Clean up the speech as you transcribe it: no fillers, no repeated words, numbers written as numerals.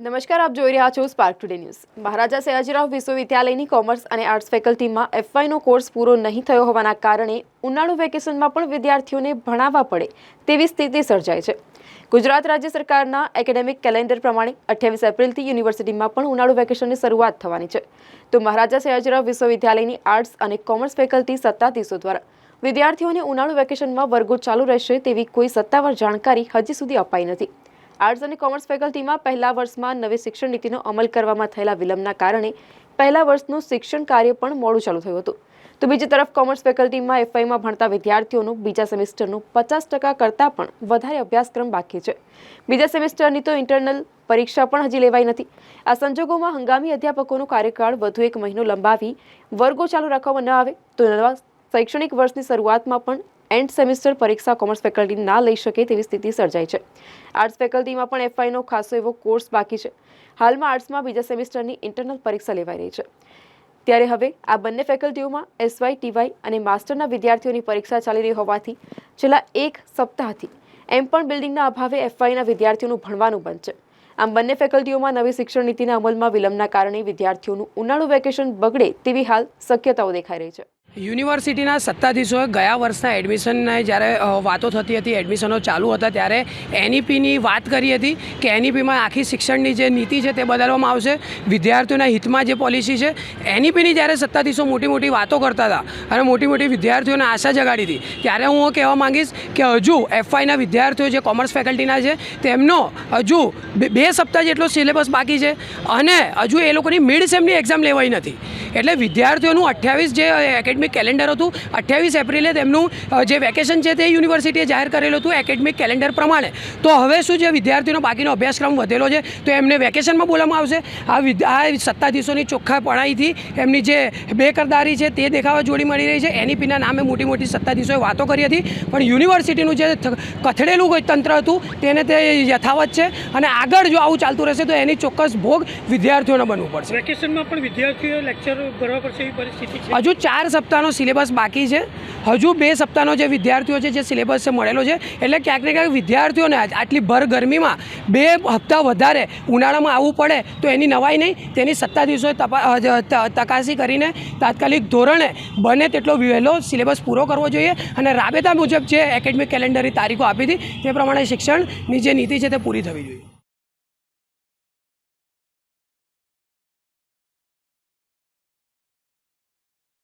નમસ્કાર, આપ જોઈ રહ્યા છો spark today news. Maharaja Sayajirao વિશ્વવિદ્યાલયની commerce અને આર્ટ્સ ફેકલ્ટીમાં એફવાયનો કોર્સ પૂરો નહીં થયો હોવાના કારણે ઉનાળુ વેકેશનમાં પણ વિદ્યાર્થીઓને ભણાવવા પડે તેવી સ્થિતિ સર્જાઈ છે। ગુજરાત રાજ્ય સરકારના એકેડેમિક કેલેન્ડર પ્રમાણે 28 એપ્રિલથી યુનિવર્સિટીમાં પણ ઉનાળુ વેકેશનની શરૂઆત થવાની છે। તો મહારાજા સયાજીરાવ વિશ્વવિદ્યાલયની આર્ટ્સ અને કોમર્સ ફેકલ્ટી સત્તાધીશો દ્વારા વિદ્યાર્થીઓને ઉનાળુ વેકેશનમાં વર્ગો ચાલુ રહેશે તેવી કોઈ સત્તાવાર જાણકારી હજી સુધી અપાઈ નથી। આર્ટ્સ અને કોમર્સ ફેકલ્ટીમાં પહેલા વર્ષમાં નવી શિક્ષણ નીતિનો અમલ કરવામાં થયેલા વિલંબના કારણે પહેલા વર્ષનું શિક્ષણ કાર્ય પણ મોડું ચાલુ થયું હતું। તો બીજી તરફ કોમર્સ ફેકલ્ટીમાં એફવાયમાં ભણતા વિદ્યાર્થીઓનું બીજા સેમેસ્ટરનું 50% કરતાં પણ વધારે અભ્યાસક્રમ બાકી છે। બીજા સેમેસ્ટરની તો ઇન્ટરનલ પરીક્ષા પણ હજી લેવાઈ નથી। આ સંજોગોમાં હંગામી અધ્યાપકોનો કાર્યકાળ વધુ 1 મહિનો લંબાવી વર્ગો ચાલુ રાખવામાં ન આવે તો નવા શૈક્ષણિક વર્ષની શરૂઆતમાં પણ એન્ડ સેમેસ્ટર પરીક્ષા કોમર્સ ફેકલ્ટી ના લઈ શકે તેવી સ્થિતિ સર્જાઈ છે। આર્ટ્સ ફેકલ્ટીમાં પણ એફવાયનો ખાસો એવો કોર્સ બાકી છે। હાલમાં આર્ટ્સમાં બીજા સેમેસ્ટરની ઇન્ટરનલ પરીક્ષા લેવાઈ રહી છે, ત્યારે હવે આ બંને ફેકલ્ટીઓમાં એસવાય, ટીવાય અને માસ્ટરના વિદ્યાર્થીઓની પરીક્ષા ચાલી રહી હોવાથી છેલ્લા 1 સપ્તાહથી એમ પણ બિલ્ડિંગના અભાવે એફવાયના વિદ્યાર્થીઓનું ભણવાનું બંધ છે। આમ બંને ફેકલ્ટીઓમાં નવી શિક્ષણ નીતિના અમલમાં વિલંબના કારણે વિદ્યાર્થીઓનું ઉનાળુ વેકેશન બગડે તેવી હાલ શક્યતાઓ દેખાઈ રહી છે। યુનિવર્સિટીના સત્તાધીશોએ ગયા વર્ષના એડમિશનના જ્યારે વાતો થતી હતી, એડમિશનો ચાલુ હતા, ત્યારે એનઈપીની વાત કરી હતી કે એનઈપીમાં આખી શિક્ષણની જે નીતિ છે તે બદલવામાં આવશે, વિદ્યાર્થીઓના હિતમાં જે પોલિસી છે એનઈપીની જ્યારે સત્તાધીશો મોટી મોટી વાતો કરતા હતા અને મોટી વિદ્યાર્થીઓને આશા જગાડી હતી, ત્યારે હું કહેવા માંગીશ કે હજુ એફવાયના વિદ્યાર્થીઓ જે કોમર્સ ફેકલ્ટીના છે તેમનો હજુ 2 સપ્તાહ જેટલો સિલેબસ બાકી છે અને હજુ એ લોકોની મિડ સેમની એક્ઝામ લેવાઈ નથી। એટલે વિદ્યાર્થીઓનું 28 જે એકેડમિક કેલેન્ડર હતું, 28 એપ્રિલે તેમનું જે વેકેશન છે તે યુનિવર્સિટીએ જાહેર કરેલું હતું એકેડમિક કેલેન્ડર પ્રમાણે। તો હવે શું છે, વિદ્યાર્થીઓનો બાકીનો અભ્યાસક્રમ વધેલો છે તો એમને વેકેશનમાં બોલવામાં આવશે। આ સત્તાધીશોની ચોખ્ખાપણાઈથી એમની જે બેકરદારી છે તે દેખાવા જોડી મળી રહી છે। એનઈપીના નામે મોટી સત્તાધીશોએ વાતો કરી હતી, પણ યુનિવર્સિટીનું જે કથળેલું કોઈ તંત્ર હતું તેને તે યથાવત છે અને આગળ જો આવું ચાલતું રહેશે તો એની ચોક્કસ ભોગ વિદ્યાર્થીઓને બનવું પડશે। વેકેશનમાં પણ વિદ્યાર્થીઓ લેક્ચર ભરવા પડશે એવી પરિસ્થિતિ છે। હજુ 4 સપ્તાહનો સિલેબસ બાકી છે, હજુ 2 સપ્તાહનો જે વિદ્યાર્થીઓ છે જે સિલેબસ છે મળેલો છે, એટલે ક્યાંક ને ક્યાંક વિદ્યાર્થીઓને આટલી ભર ગરમીમાં 2 હપ્તા વધારે ઉનાળામાં આવવું પડે તો એની નવાઈ નહીં, તેની સત્તાધીશોએ તપાસી કરીને તાત્કાલિક ધોરણે બને તેટલો વહેલો સિલેબસ પૂરો કરવો જોઈએ અને રાબેતા મુજબ જે એકેડમિક કેલેન્ડરની તારીખો આપી હતી તે પ્રમાણે શિક્ષણની જે નીતિ છે તે પૂરી થવી જોઈએ।